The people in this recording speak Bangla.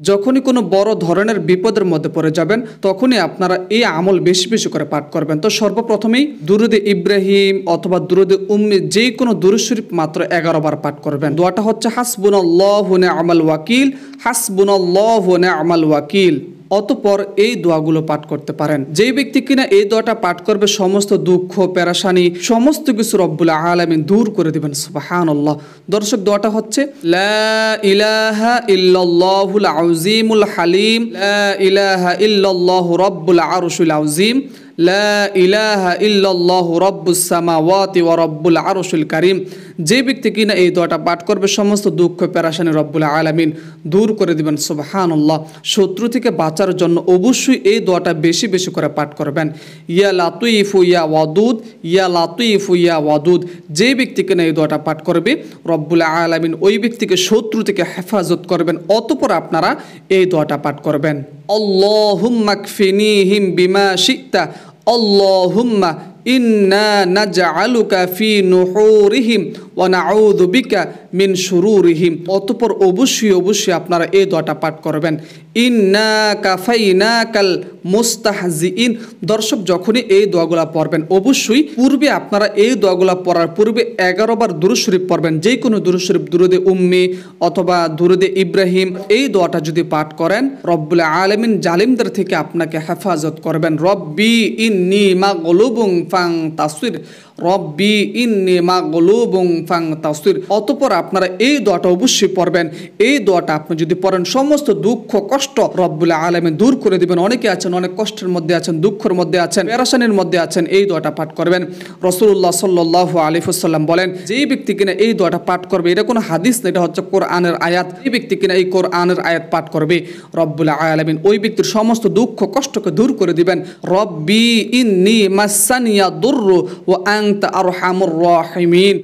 যখনই কোনো বড় ধরনের বিপদের মধ্যে পড়ে যাবেন তখনই আপনারা এই আমল বেশি বেশি করে পাঠ করবেন। তো সর্বপ্রথমেই দুরুদে ইব্রাহিম অথবা দুরুদে উম্মি যে কোনো দুরূদ শরীফ মাত্র 11 বার পাঠ করবেন। দোয়াটা হচ্ছে হাসবুনাল্লাহু ওয়া নি'মাল ওয়াকিল, হাসবুনাল্লাহু ওয়া নি'মাল ওয়াকিল। অতঃপর এই দোয়াগুলো পাঠ করতে পারেন। যেই ব্যক্তি কিনা এই দোয়াটা পাঠ করবে সমস্ত দুঃখ পেরেশানি সমস্ত কিছু রব্বুল আলামিন দূর করে দিবেন। সুবহানাল্লাহ। দর্শক, দোয়াটা হচ্ছে লা ইলাহা ইল্লাল্লাহুল আযীমুল হালিম, লা ইলাহা ইল্লাল্লাহু রাব্বুল আরশিল আযীম, লা ইলাহা ইল্লাল্লাহু রাব্বুস সামাওয়াতি ওয়া রাব্বুল আরশিল কারীম। যে ব্যক্তি কিনা এই দোয়াটা পাঠ করবে সমস্ত দুঃখ পেরেশানি রব্বুল আলামিন দূর করে দিবেন। সুবহানাল্লাহ। শত্রু থেকে বাঁচার জন্য অবশ্যই এই দোয়াটা বেশি বেশি করে পাঠ করবেন। ইয়া লাতীফু ইয়া ওয়াদুদ, ইয়া লাতীফু ইয়া ওয়াদুদ। যে ব্যক্তি কিনা এই দোয়াটা পাঠ করবে রব্বুল আলামিন ওই ব্যক্তিকে শত্রু থেকে হেফাজত করবেন। অতঃপর আপনারা এই দোয়াটা পাঠ করবেন। আল্লাহুম্মা কফিনিহিম বিমা শি'তা, আল্লাহুম্মা ইন্না নাজআলুকা ফি নুহুরিহিম ওয়া নাউযু বিকা মিন শুরুরিহিম। অতঃপর অবশ্যই আপনারা এই দোয়াটা পাঠ করবেন। ইন্না কাফাইনাকাল মুস্তাহজিইন। দর্শক, যখনই এই দোয়াগুলা পড়বেন অবশ্যই পূর্বে আপনারা এই দোয়াগুলা পড়ার পূর্বে 11 বার দুরূদ শরীফ পড়বেন। যে কোনো দুরূদ শরীফ, দুরুদে উম্মি অথবা দুরুদে ইব্রাহিম, এই দোয়াটা যদি পাঠ করেন রব্বুল আলামিন জালিমদের থেকে আপনাকে হেফাজত করবেন। রব্বি ইন্নী মাগলুবুন ফান্তাসির, রব্বি ইন্নী মাগলুবুন ফান্তাসির। অতঃপর আপনারা এই দোয়াটা অবশ্যই পড়বেন। এই দোয়াটা আপনি যদি পড়েন সমস্ত দুঃখ কষ্ট রব্বুল আলামিন দূর করে দিবেন। অনেকে আছেন অনেক কষ্টের মধ্যে আছেন, দুঃখের মধ্যে আছেন, পেরেশানির মধ্যে আছেন, এই দোয়াটা পাঠ করবেন। রাসূলুল্লাহ সাল্লাল্লাহু আলাইহি ওয়াসাল্লাম বলেন, যেই ব্যক্তি কিনা এই দোয়াটা পাঠ করবে, এটা কোনো হাদিস না, এটা হচ্ছে কোরআনের আয়াত। এই ব্যক্তি কিনা এই কোরআনের আয়াত পাঠ করবে রব্বুল আলামিন ওই ব্যক্তির সমস্ত দুঃখ কষ্টকে দূর করে দিবেন। রব্বি ইন্নী মাসানিয়া দুররু ওয়া আনতা আরহামুর রাহিমিন।